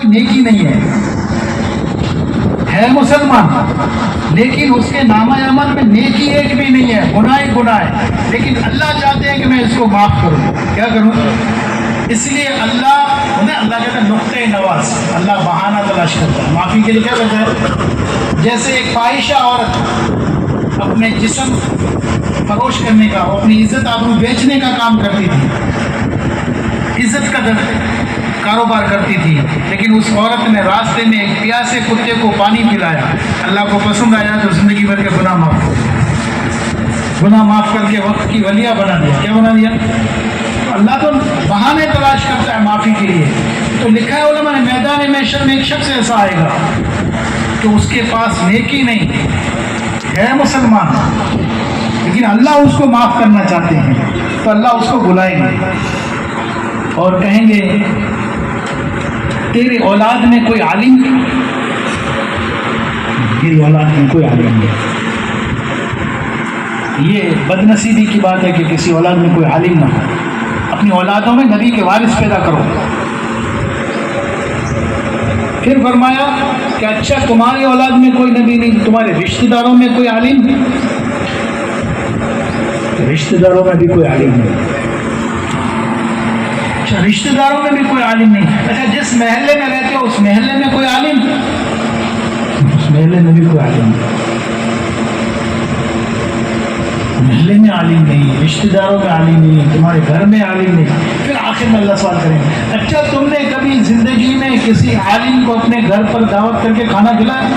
کوئی نیکی نہیں ہے مسلمان، لیکن اس کے نامہ عمل میں نیکی ایک بھی نہیں ہے، گناہ ہی گناہ ہے، لیکن اللہ چاہتے ہیں کہ میں اس کو معاف کروں. کیا کروں؟ اس لیے اللہ کہتا ہے نقطۂ نواز، اللہ بہانہ تلاش کرتا ہے معافی کے لیے. کیا کرتا ہے؟ جیسے ایک فاحشہ عورت اپنے جسم فروش کرنے کا، اپنی عزت آبرو بیچنے کا کام کرتی تھی، عزت کا کاروبار کرتی تھی، لیکن اس عورت نے راستے میں ایک پیاسے کتے کو پانی پلایا، اللہ کو پسند آیا تو زندگی بھر کے گناہ معاف کر کے وقت کی ولیہ بنا دیا. کیا بنا دیا؟ اللہ تو بہانے تلاش کرتا ہے معافی کے لیے. تو لکھا ہے علماء نے میدان محشر میں ایک شخص ایسا آئے گا تو اس کے پاس نیکی نہیں ہے، مسلمان، لیکن اللہ اس کو معاف کرنا چاہتے ہیں، تو اللہ اس کو بلائیں گے اور کہیں گے تیری اولاد میں کوئی عالم، تیری اولاد میں کوئی عالم نہیں. یہ بد نصیبی کی بات ہے کہ کسی اولاد میں کوئی عالم نہ ہو. اپنی اولادوں میں نبی کے وارث پیدا کرو. پھر فرمایا کہ اچھا تمہاری اولاد میں کوئی نبی نہیں، تمہارے رشتہ داروں میں کوئی عالم، رشتہ داروں میں بھی کوئی عالم نہیں. اچھا رشتہ داروں میں بھی کوئی عالم نہیں. اچھا جس محلے میں رہتے ہو اس محلے میں کوئی عالم، اس محلے میں بھی کوئی عالم نہیں، محلے میں عالم نہیں، رشتہ داروں میں عالم نہیں، تمہارے گھر میں عالم نہیں. پھر آخر میں اللہ سوال کریں گے اچھا تم نے کبھی زندگی میں کسی عالم کو اپنے گھر پر دعوت کر کے کھانا کھلایا؟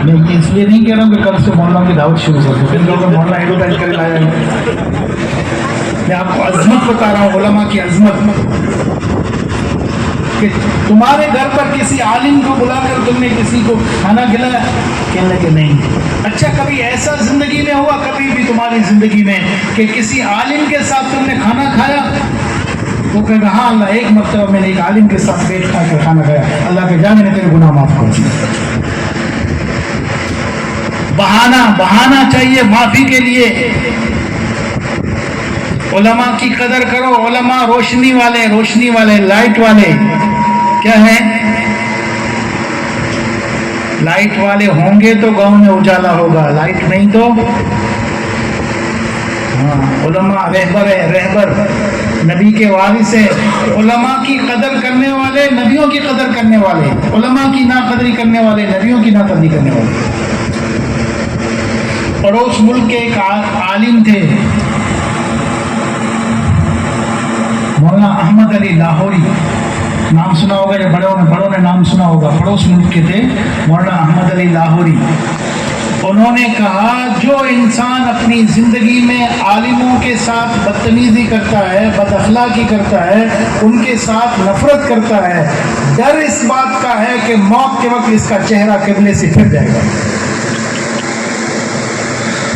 میں اس لیے نہیں کہہ رہا ہوں کہ کل سے محلہ کی دعوت شروع ہو گئی، پھر لوگ محلہ ایڈورٹائز کر لایا. میں آپ کو عظمت بتا رہا ہوں، علماء کی عظمت، کہ تمہارے گھر پر کسی عالم کو بلا کر تم نے کسی کو کھانا کھلایا؟ کہنے کہ نہیں. اچھا کبھی ایسا زندگی میں ہوا، کبھی بھی تمہاری زندگی میں، کہ کسی عالم کے ساتھ تم نے کھانا کھایا؟ وہ کہے گا ہاں اللہ، ایک مرتبہ میں نے ایک عالم کے ساتھ پیٹ کھا کر کھانا کھایا، اللہ کے جانے نے تیرے گناہ معاف کر دیا. بہانا چاہیے معافی کے لیے. علماء کی قدر کرو. علماء روشنی والے لائٹ والے کیا ہیں؟ لائٹ والے ہوں گے تو گاؤں میں اجالا ہوگا، لائٹ نہیں تو علماء رہبر نبی کے وارث ہیں. علماء کی قدر کرنے والے نبیوں کی قدر کرنے والے، علماء کی ناقدری کرنے والے نبیوں کی ناقدری کرنے والے. پڑوس ملک کے ایک عالم تھے مولانا احمد علی لاہوری، نام سنا ہوگا یا بڑوں نے نام سنا ہوگا. پڑوس ملک کے تھے مولانا احمد علی لاہوری. انہوں نے کہا جو انسان اپنی زندگی میں عالموں کے ساتھ بدتمیزی کرتا ہے، بد اخلاقی کرتا ہے، ان کے ساتھ نفرت کرتا ہے، ڈر اس بات کا ہے کہ موت کے وقت اس کا چہرہ قبلے سے پھر جائے گا.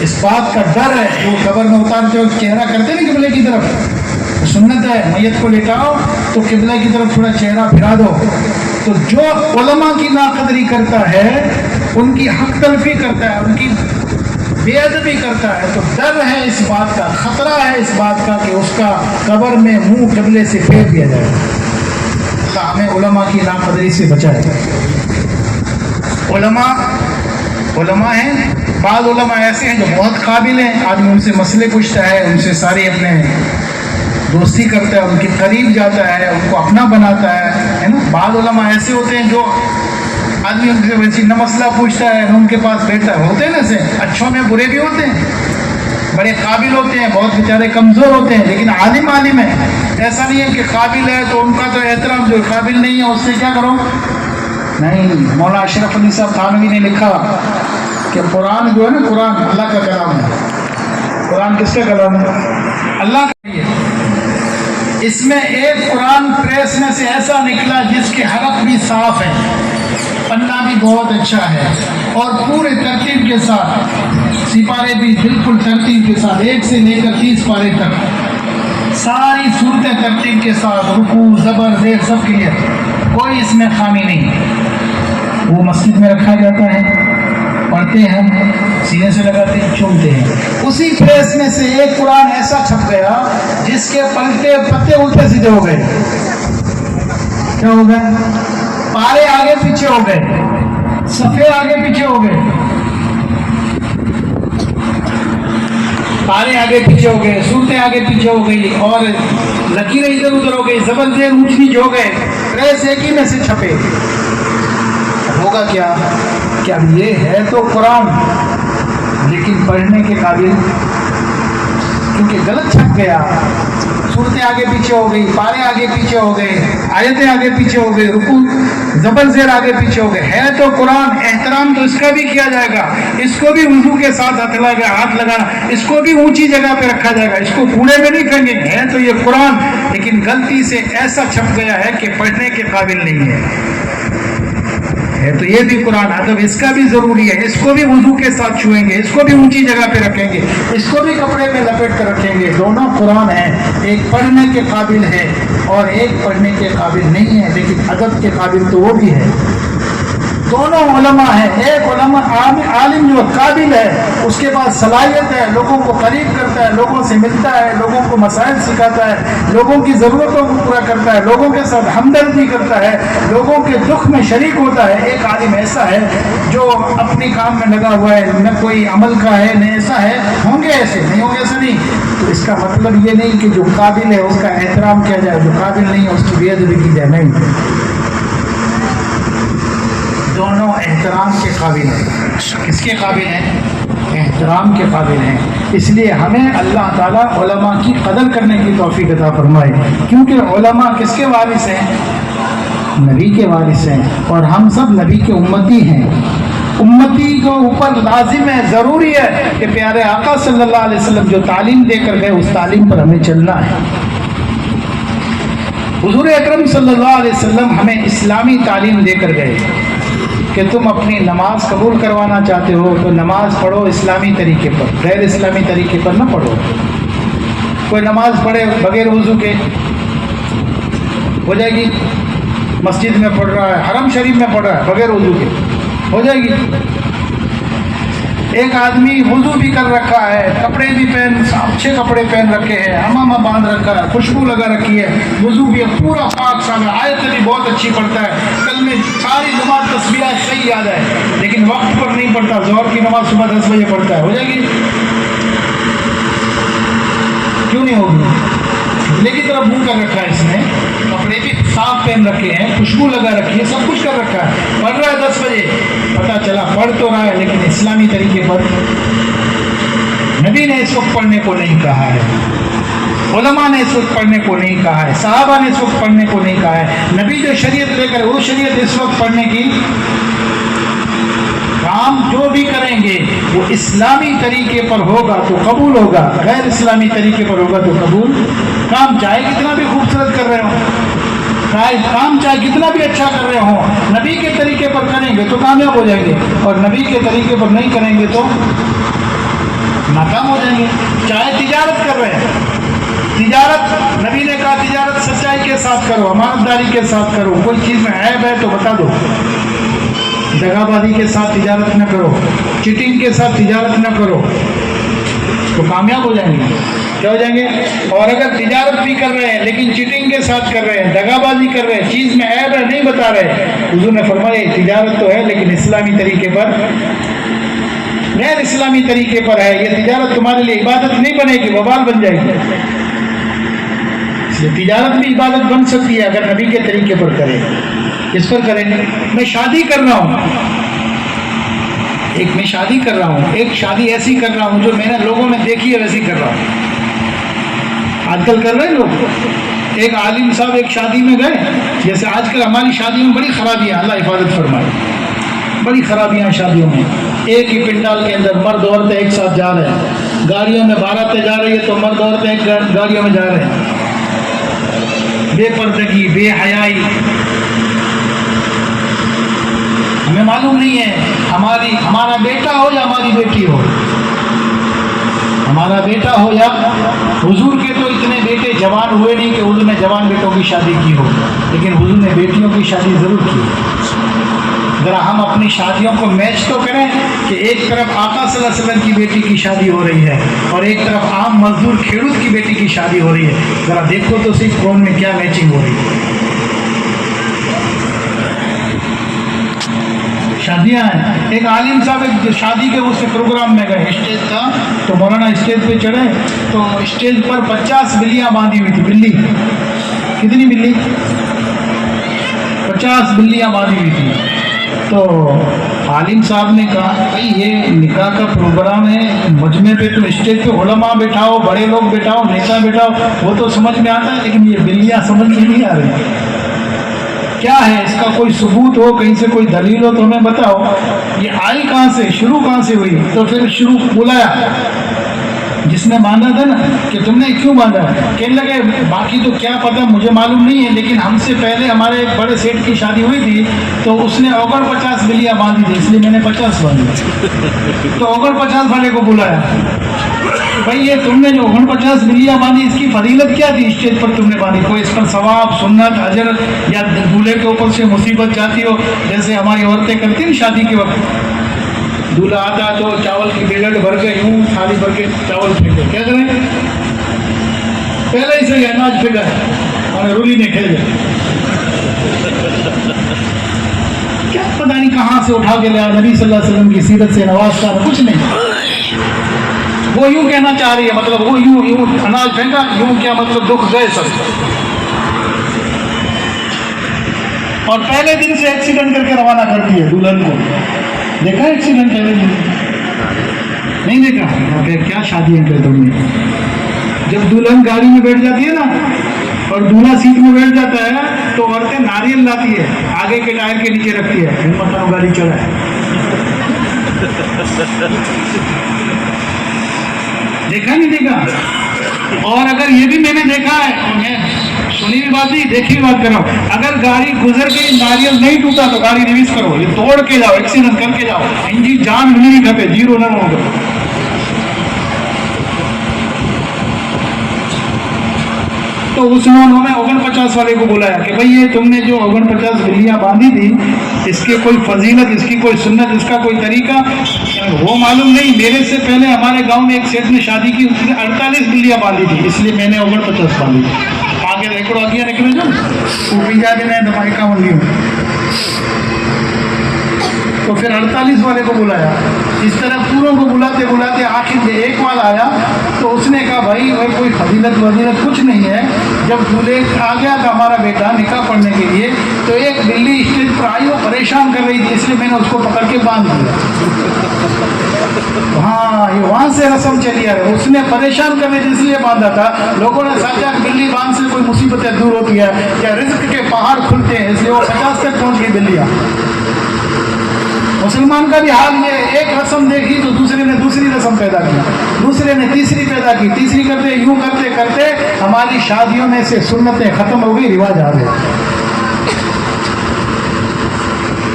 اس بات کا ڈر ہے. جو قبر میں اتارتے ہو چہرہ کرتے نا قبلے کی طرف، سنت ہے میت کو لٹاؤ تو قبلہ کی طرف تھوڑا چہرہ پھرا دو. تو جو علماء کی ناقدری کرتا ہے، ان کی حق تلفی کرتا ہے، ان کی بے ادبی کرتا ہے، تو ڈر ہے اس بات کا، خطرہ ہے اس بات کا کہ اس کا قبر میں منہ قبلے سے پھیر دیا جائے. اللہ ہمیں علماء کی ناقدری سے بچائے. علماء ہیں، بعض علماء ایسے ہیں جو بہت قابل ہیں، آدمی ان سے مسئلے پوچھتا ہے، ان سے سارے اپنے دوستی کرتا ہے، ان کے قریب جاتا ہے، ان کو اپنا بناتا ہے نا. بعض علماء ایسے ہوتے ہیں جو آدمی ان سے ویسی نہ مسئلہ پوچھتا ہے نہ ان کے پاس بیٹھتا ہے. ہوتے ہیں نا سے اچھوں میں برے بھی ہوتے ہیں، بڑے قابل ہوتے ہیں، بہت بیچارے کمزور ہوتے ہیں، لیکن عالم ہے. ایسا نہیں ہے کہ قابل ہے تو ان کا تو احترام، جو قابل نہیں ہے اس سے کیا کرو. نہیں، مولانا اشرف علی صاحب تھانوی نے لکھا کہ قرآن جو ہے نا، قرآن اللہ کا کلام ہے. قرآن کس کا کلام ہے؟ اللہ کا. اس میں ایک قرآن پریس میں سے ایسا نکلا جس کے حرف بھی صاف ہے، پنہ بھی بہت اچھا ہے، اور پورے ترتیب کے ساتھ، سپارے بھی بالکل ترتیب کے ساتھ، 1 سے لے کر 30 پارے تک ساری صورتیں ترتیب کے ساتھ، رکوع زبر زیر سب کلیئر، کوئی اس میں خامی نہیں. وہ مسجد میں رکھا جاتا ہے. پڑھتے ہیں ہم سینے سے لگاتے ہیں چومتے ہیں. اسی پریس میں سے ایک قرآن ایسا چھپ گیا جس کے پلٹے پتے الٹے سیدھے ہو گئے. کیا ہو گئے؟ پارے آگے پیچھے ہو گئے, صفحے آگے پیچھے ہو گئے, پارے آگے پیچھے ہو گئے, صورتیں آگے پیچھے ہو گئی, اور لکیریں ادھر ادھر ہو گئی, زبر زیر اونچ نیچ ہو گئے, پریس ایک ہی میں سے چھپے. ہوگا کیا کہ اب یہ ہے تو قرآن لیکن پڑھنے کے قابل, کیونکہ غلط چھپ گیا. صورتیں آگے پیچھے ہو گئی, پارے آگے پیچھے ہو گئے, آیتیں آگے پیچھے ہو گئی, رکوع زبر زیر آگے پیچھے ہو گئے. ہے تو قرآن, احترام تو اس کا بھی کیا جائے گا, اس کو بھی وضو کے ساتھ ہاتھ لگانا, اس کو بھی اونچی جگہ پہ رکھا جائے گا, اس کو کوڑے میں نہیں پھینگیں گے. ہے تو یہ قرآن لیکن غلطی سے ایسا چھپ گیا ہے کہ پڑھنے کے قابل نہیں ہے. تو یہ بھی قرآن ادب اس کا بھی ضروری ہے, اس کو بھی وضو کے ساتھ چھوئیں گے, اس کو بھی اونچی جگہ پہ رکھیں گے, اس کو بھی کپڑے میں لپیٹ کر رکھیں گے. دونوں قرآن ہیں, ایک پڑھنے کے قابل ہے اور ایک پڑھنے کے قابل نہیں ہے, لیکن ادب کے قابل تو وہ بھی ہے. دونوں علماء ہیں. ایک علماء عالم جو قابل ہے, اس کے پاس صلاحیت ہے, لوگوں کو قریب کرتا ہے, لوگوں سے ملتا ہے, لوگوں کو مسائل سکھاتا ہے, لوگوں کی ضرورتوں کو پورا کرتا ہے, لوگوں کے ساتھ ہمدردی کرتا ہے, لوگوں کے دکھ میں شریک ہوتا ہے. ایک عالم ایسا ہے جو اپنے کام میں لگا ہوا ہے, نہ کوئی عمل کا ہے نہ ایسا ہے. ہوں گے ایسے, نہیں ہوں گے ایسا نہیں. تو اس کا مطلب یہ نہیں کہ جو قابل ہے اس کا احترام کیا جائے, جو قابل نہیں ہے اس کی بے ادبی کی جائے, نہیں. دونوں احترام کے قابل ہیں. کس کے قابل ہیں؟ احترام کے قابل ہیں. اس لیے ہمیں اللہ تعالیٰ علماء کی قدر کرنے کی توفیق عطا فرمائے, کیونکہ علماء کس کے وارث ہیں؟ نبی کے وارث ہیں, اور ہم سب نبی کے امتی ہیں. امتی کو اوپر لازم ہے, ضروری ہے کہ پیارے آقا صلی اللہ علیہ وسلم جو تعلیم دے کر گئے اس تعلیم پر ہمیں چلنا ہے. حضور اکرم صلی اللہ علیہ وسلم ہمیں اسلامی تعلیم دے کر گئے کہ تم اپنی نماز قبول کروانا چاہتے ہو تو نماز پڑھو اسلامی طریقے پر, غیر اسلامی طریقے پر نہ پڑھو. کوئی نماز پڑھے بغیر وضو کے ہو جائے گی, مسجد میں پڑھ رہا ہے, حرم شریف میں پڑھ رہا ہے, بغیر وضو کے ہو جائے گی. ایک آدمی وضو بھی کر رکھا ہے, کپڑے بھی اچھے کپڑے پہن رکھے ہیں, امامہ باندھ رکھا ہے, خوشبو لگا رکھی ہے, وضو بھی پورا پاک صاف ہے, آیت بھی بہت اچھی پڑھتا ہے, کل میں ساری نماز تسبیحات صحیح یاد ہے, لیکن وقت پر نہیں پڑھتا. ظہر کی نماز صبح 10 بجے پڑھتا ہے, ہو جائے گی؟ کیوں نہیں ہوگی؟ لیکن طرف منہ کر رکھا ہے اس نے, کپڑے بھی صاف پہن رکھے ہیں, خوشبو لگا رکھی ہے, سب کچھ کر رکھا ہے, پڑھ رہا ہے 10 بجے, پتہ چلا پڑھ تو رہا ہے لیکن اسلامی طریقے پر. نبی نے اس وقت پڑھنے کو نہیں کہا ہے, علماء نے اس وقت پڑھنے کو نہیں کہا ہے, صحابہ نے اس وقت پڑھنے کو نہیں کہا ہے. نبی جو شریعت لے کر وہ شریعت اس وقت پڑھنے کی کام جو بھی کریں گے وہ اسلامی طریقے پر ہوگا تو قبول ہوگا, غیر اسلامی طریقے پر ہوگا تو قبول. کام چاہے کتنا بھی خوبصورت کر رہے ہوں, کام چاہے کتنا بھی اچھا کر رہے ہوں, نبی کے طریقے پر کریں گے تو کامیاب ہو جائیں گے, اور نبی کے طریقے پر نہیں کریں گے تو ناکام ہو جائیں گے. چاہے تجارت کر رہے ہیں, تجارت نبی نے کہا تجارت سچائی کے ساتھ کرو, امانت داری کے ساتھ کرو, کوئی چیز میں عیب ہے تو بتا دو, دغا بازی کے ساتھ تجارت نہ کرو, چیٹنگ کے ساتھ تجارت نہ کرو, تو کامیاب ہو جائیں گے. کیا ہو جائیں گے؟ اور اگر تجارت بھی کر رہے ہیں لیکن چیٹنگ کے ساتھ کر رہے ہیں, دغا بازی کر رہے ہیں, چیز میں عیب ہے نہیں بتا رہے, حضور نے فرمایا تجارت تو ہے لیکن اسلامی طریقے پر, غیر اسلامی طریقے پر ہے, یہ تجارت تمہارے لیے عبادت نہیں بنے گی, وبال بن جائے گی. تجارت بھی عبادت بن سکتی ہے اگر نبی کے طریقے پر کرے. کس پر کریں؟ میں شادی کر رہا ہوں, میں شادی کر رہا ہوں, ایک شادی ایسی کر رہا ہوں جو میں نے لوگوں میں دیکھی ہے ویسی کر رہا ہوں. آج کل کر رہے ہیں لوگ. ایک عالم صاحب ایک شادی میں گئے, جیسے آج کل ہماری شادیوں میں بڑی خرابیاں, اللہ حفاظت فرمائے, بڑی خرابیاں شادیوں میں. ایک ہی پنڈال کے اندر مرد عورتیں ایک ساتھ جا رہے ہیں, گاڑیوں میں باراتیں جا رہی ہے تو مرد عورتیں ایک گاڑیوں میں جا رہے ہیں. بے پردگی, بے حیائی. ہمیں معلوم نہیں ہے ہمارا بیٹا ہو یا ہماری بیٹی ہو, ہمارا بیٹا ہو یا حضور کے تو اتنے بیٹے جوان ہوئے نہیں کہ حضور نے جوان بیٹوں کی شادی کی ہو, لیکن حضور نے بیٹیوں کی شادی ضرور کی. ذرا ہم اپنی شادیوں کو میچ تو کریں کہ ایک طرف آقا صلی اللہ علیہ وسلم کی بیٹی کی شادی ہو رہی ہے اور ایک طرف عام مزدور کھیڑوت کی بیٹی کی شادی ہو رہی ہے. ذرا دیکھو تو صرف کون میں کیا میچنگ ہو رہی ہے. شادیاں ہیں. ایک عالم صاحب ایک شادی کے اس پروگرام میں گئے, اسٹیج تھا تو مولانا اسٹیج پہ چڑھے تو اسٹیج پر 50 بلیاں باندھی ہوئی تھی. بلی کتنی بلی؟ 50 بلیاں باندھی ہوئی تھی. تو عالم صاحب نے کہا بھائی یہ نکاح کا پروگرام ہے, مجمع پہ تو اسٹیج پہ علماء بیٹھاؤ, بڑے لوگ بیٹھاؤ, نیتا بیٹھاؤ, وہ تو سمجھ میں آتا ہے, لیکن یہ بلیاں سمجھ میں نہیں آ رہی. کیا ہے اس کا کوئی ثبوت ہو, کہیں سے کوئی دلیل ہو تو ہمیں بتاؤ. یہ آئی کہاں سے, شروع کہاں سے ہوئی؟ تو پھر شروع بلایا جس نے باندھا تھا نا کہ تم نے کیوں باندھا. کہنے لگے باقی تو کیا پتہ, مجھے معلوم نہیں ہے, لیکن ہم سے پہلے ہمارے ایک بڑے سیٹ کی شادی ہوئی تھی تو اس نے اوگن 50 بلیاں باندھی تھی, اس لیے میں نے 50 باندھی. تو اوگن 50 والے کو بلایا, بھائی یہ تم نے جو 49 بلیاں باندھی اس کی فضیلت کیا تھی, اسٹیج پر تم نے باندھی, کوئی اس پر ثواب, سنت, اجر یا دولہے کے اوپر سے مصیبت جاتی ہو جیسے ہماری عورتیں کرتی ہیں شادی کے وقت. دولہا آتا تو چاول کی بیلٹ بھر کے یوں تھالی بھر کے چاول پھینکے, کیا کریں, پہلے ہی سے اناج پھینکا اور رولی نے کھیل گیا. کیا پتہ نہیں کہاں سے اٹھا کے لیا, نبی صلی اللہ علیہ وسلم کی سیرت سے نوازتا, کچھ نہیں. وہ یوں کہنا چاہ رہی ہے, مطلب وہ یوں اناج پھینکا, یوں کیا مطلب دکھ گئے سب. اور پہلے دن سے ایکسیڈنٹ کر کے روانہ کرتی ہے دلہن کو. دیکھا ایکسیڈنٹ پہلے دن نہیں دیکھا؟ کیا شادیاں کر تم نے. جب دلہن گاڑی میں بیٹھ جاتی ہے نا اور دولہا سیٹ میں بیٹھ جاتا ہے تو عورتیں ناریل لاتی ہے, آگے کے ٹائر کے نیچے رکھتی ہے, مطلب گاڑی چڑھا ہے. دیکھا نہیں دیکھا؟ اور اگر یہ بھی میں نے دیکھا ہے, اور میں سنی بھی بات نہیں دیکھی بھی بات کر رہا ہوں, اگر گاڑی گزر گئی ناریل نہیں ٹوٹا تو گاڑی ریلیز کرو, یہ توڑ کے جاؤ, ایکسیڈنٹ کر کے جاؤ, انجی جان ملنی نہیں کھپے, زیرو نہ ہوگا. تو اس نے انہوں نے 49 والے کو بلایا کہ بھئی یہ تم نے جو 49 بلیاں باندھی تھی اس کی کوئی فضیلت, اس کی کوئی سنت, اس کا کوئی طریقہ وہ معلوم نہیں. میرے سے پہلے ہمارے گاؤں میں ایک سیٹ نے شادی کی, اس نے 48 بلیاں باندھی تھی, اس لیے میں نے 49 باندھی تھی. آگے ریکڑ آگیا نکلے جو اوپی جا کے نہیں دمائی کا منگی ہوں. تو پھر 48 والے کو بلایا. اس طرح پوروں کو بلاتے بلاتے آخر میں ایک والا آیا تو اس نے کہا بھائی کوئی فضیلت وضیلت کچھ نہیں ہے. جب دولہے آ گیا تھا ہمارا بیٹا نکاح پڑھنے کے لیے تو ایک بلی اسٹیج پر آئی, وہ پریشان کر رہی تھی, اس لیے میں نے اس کو پکڑ کے باندھ دیا. ہاں یہ وہاں سے رسم چلی آ رہی, اس نے پریشان کرنے اس لیے باندھا تھا. لوگوں نے سوچا کہ بلی باندھ سے کوئی مصیبتیں دور ہوتی ہے یا رزق کے پہاڑ کھلتے ہیں, اس لیے وہ 50 تک پہنچ گئی بلیاں. مسلمان کا بھی حال یہ, ایک رسم دیکھی تو دوسرے نے دوسری رسم پیدا کی, دوسرے نے تیسری پیدا کی, تیسری کرتے یوں کرتے کرتے ہماری شادیوں میں سے سنتیں ختم ہو گئی, رواج آ گئے.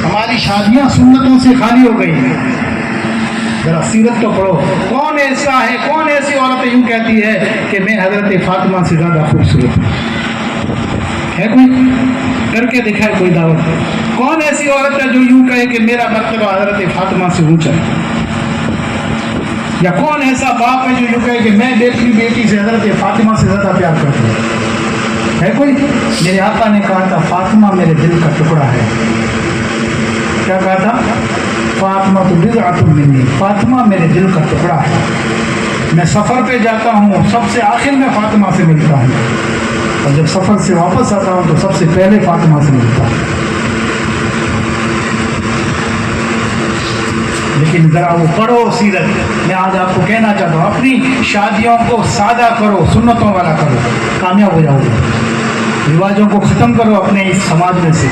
ہماری شادیاں سنتوں سے خالی ہو گئی. ذرا سیرت تو پڑھو, کون ایسا ہے, کون ایسی عورت یوں کہتی ہے کہ میں حضرت فاطمہ سے زیادہ خوبصورت ہوں؟ ہے کوئی کر کے دکھائے کوئی دعوت؟ کون ایسی عورت ہے جو یوں کہے کہ میرا مرتبہ حضرت فاطمہ سے اونچا ہے؟ یا کون ایسا باپ ہے جو یوں کہے کہ میں اپنی بیٹی سے حضرت فاطمہ سے زیادہ پیار کرتا ہوں؟ ہے کوئی؟ میرے آقا نے کہا تھا فاطمہ میرے دل کا ٹکڑا ہے. کیا کہا تھا؟ فاطمہ تو بضعۃ منی, فاطمہ میرے دل کا ٹکڑا ہے. میں سفر پہ جاتا ہوں سب سے آخر میں فاطمہ سے ملتا ہوں, اور جب سفر سے واپس آتا ہوں تو سب سے پہلے فاطمہ سے ملتا ہوں. لیکن ذرا وہ پڑھو سیرت. میں آج آپ کو کہنا چاہتا ہوں اپنی شادیوں کو سادہ کرو, سنتوں والا کرو, کامیاب ہو جاؤ گے. رواجوں کو ختم کرو اپنے اس سماج میں سے.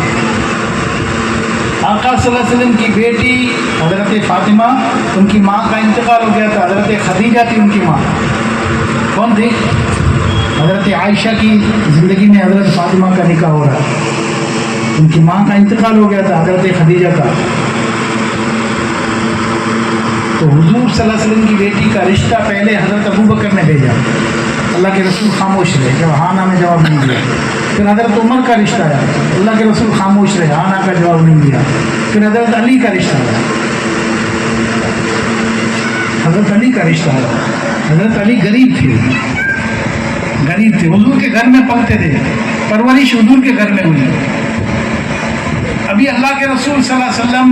آقا صلی اللہ علیہ وسلم کی بیٹی حضرت فاطمہ, ان کی ماں کا انتقال ہو گیا تھا. حضرت خدیجہ تھی ان کی ماں. کون تھی؟ حضرت عائشہ کی زندگی میں حضرت فاطمہ کا نکاح ہو رہا ہے. ان کی ماں کا انتقال ہو گیا تھا حضرت خدیجہ کا. تو حضور صلی اللہ علیہ وسلم کی بیٹی کا رشتہ پہلے حضرت ابوبکر نے بھیجا. اللہ کے رسول خاموش رہے, جب ہاں نہ میں جواب نہیں دیا. پھر حضرت عمر کا رشتہ آیا، اللہ کے رسول خاموش رہے، آنا کا جواب نہیں دیا۔ پھر حضرت علی کا رشتہ آیا، حضرت علی کا رشتہ آیا۔ حضرت علی غریب تھے، حضور کے گھر میں پلتے تھے، پرورش حضور کے گھر میں ہوئی۔ ابھی اللہ کے رسول صلی اللہ علیہ وسلم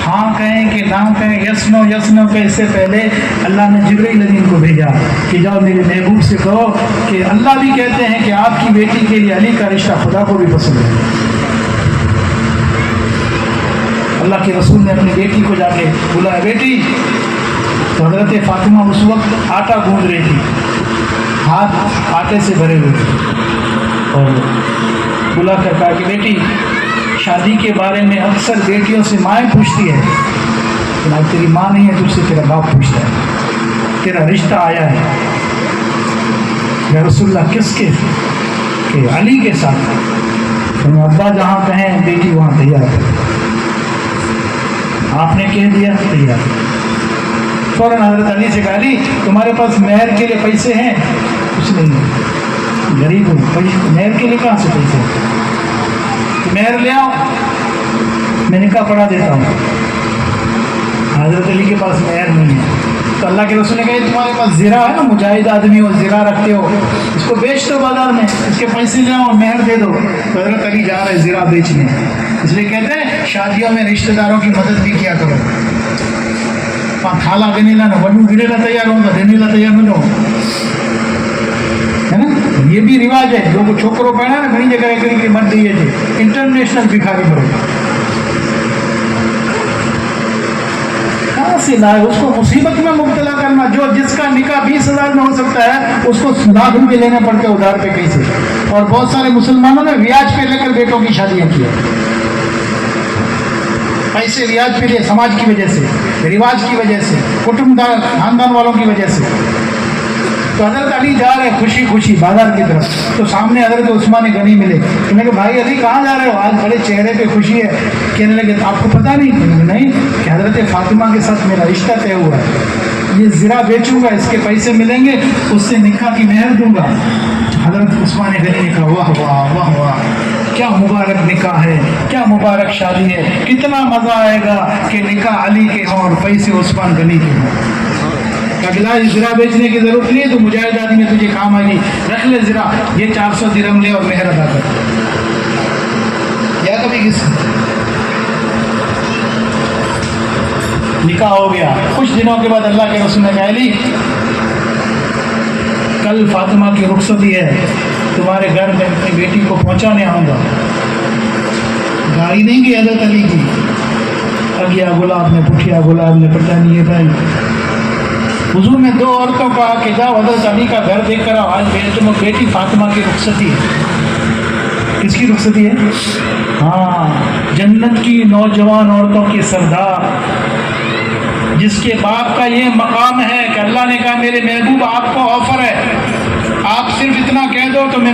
ہاں کہیں کہ نہ کہیں، یس نو کہ اس سے پہلے اللہ نے جبرائیل امین کو بھیجا کہ جاؤ میرے محبوب سے کہو کہ اللہ بھی کہتے ہیں کہ آپ کی بیٹی کے لیے علی کا رشتہ خدا کو بھی پسند ہے۔ اللہ کے رسول نے اپنی بیٹی کو جا کے بلایا، بیٹی۔ تو حضرت فاطمہ اس وقت آٹا گوندھ رہی تھی، ہاتھ آٹے سے بھرے ہوئے تھے، اور بلا کر کہا کہ بیٹی، شادی کے بارے میں اکثر بیٹیوں سے مائیں پوچھتی ہے، لیکن اب تیری ماں نہیں ہے، تجھ سے تیرا باپ پوچھتا ہے، تیرا رشتہ آیا ہے۔ یا رسول اللہ کس کے؟ کہ علی کے ساتھ۔ تو ابا جہاں کہیں بیٹی وہاں تیار ہے، آپ نے کہہ دیا تیار۔ فوراً حضرت علی سے کہا، علی تمہارے پاس مہر کے لیے پیسے ہیں؟ کچھ نہیں، غریب ہوں، مہر کے لیے کہاں سے پیسے؟ مہر لے آؤ، میں نکاح پڑھا دیتا ہوں۔ حضرت علی کے پاس مہر نہیں ہے، تو اللہ کے رسول نے کہا تمہارے پاس زرہ ہے نا، مجاہد آدمی ہو، زرہ رکھتے ہو، اس کو بیچ دو بازار میں، اس کے پیسے لے آؤ، مہر دے دو۔ تو حضرت علی جا رہے زرہ بیچنے، اس لیے کہتے ہیں شادیوں میں رشتہ داروں کی مدد بھی کیا کرو۔ تھالا گنے لا نہ وڈو گرے لا تیار ہوں گا، دینے لا تیار نہ ہو، ہے نا؟ یہ بھی رواج ہے، جو چھوکروں پہنا نا گھنی جگہ کہ مت دیے تھے، انٹرنیشنل بھکاری کرو، کہاں سے لائے؟ اس کو مصیبت میں مبتلا کرنا۔ جو جس کا نکاح 20,000 میں ہو سکتا ہے، اس کو لاکھ روپے لینے پڑتے ادھار پہ کیسے؟ اور بہت سارے مسلمانوں نے ریاج پہ لے کر بیٹوں کی شادیاں کی، پیسے ریاج پہ لیے، سماج کی وجہ سے، رواج کی وجہ سے، کٹمب دار خاندان والوں کی وجہ سے۔ تو حضرت علی جا رہے خوشی خوشی بازار کی طرف، تو سامنے حضرت عثمان غنی ملے، تو میں کہ بھائی علی کہاں جا رہے ہو؟ آج بڑے چہرے پہ خوشی ہے۔ کہنے لگے آپ کو پتہ نہیں کہ حضرت فاطمہ کے ساتھ میرا رشتہ طے ہوا ہے، یہ زرہ بیچوں گا، اس کے پیسے ملیں گے، اس سے نکاح کی مہر دوں گا۔ حضرت عثمان غنی نے کہا واہ واہ واہ واہ، کیا مبارک نکاح ہے، کیا مبارک شادی ہے، کتنا مزہ آئے گا کہ نکاح علی کے ہوں اور پیسے عثمان غنی کے ہوں۔ اگلا زرہ بیچنے کی ضرورت نہیں ہے، تو مجاہد آدمی تجھے کام آئے گی، رکھ لے زرہ، یہ 400 درہم لے اور مہر ادا کر۔ یا کبھی کس نکاح ہو گیا، کچھ دنوں کے بعد اللہ کے رسول نے کہا علی کل فاطمہ کی رخصتی ہے، تمہارے گھر میں اپنی بیٹی کو پہنچانے آؤں گا۔ گاڑی نہیں کی حضرت علی کی، اگیا گلاب نے پٹھیا گلاب نے پتہ نہیں یہ بھائی۔ حضور نے 2 عورتوں کو کہا کہ جاؤ حضرت علی کا گھر دیکھ کر آؤ، آج بیٹی فاطمہ کی رخصتی ہے۔ کس کی رخصتی ہے؟ ہاں، جنت کی نوجوان عورتوں کے سردار، جس کے باپ کا یہ مقام ہے کہ اللہ نے کہا میرے محبوب آپ کو آفر ہے، آپ صرف اتنا کہہ دو تو میں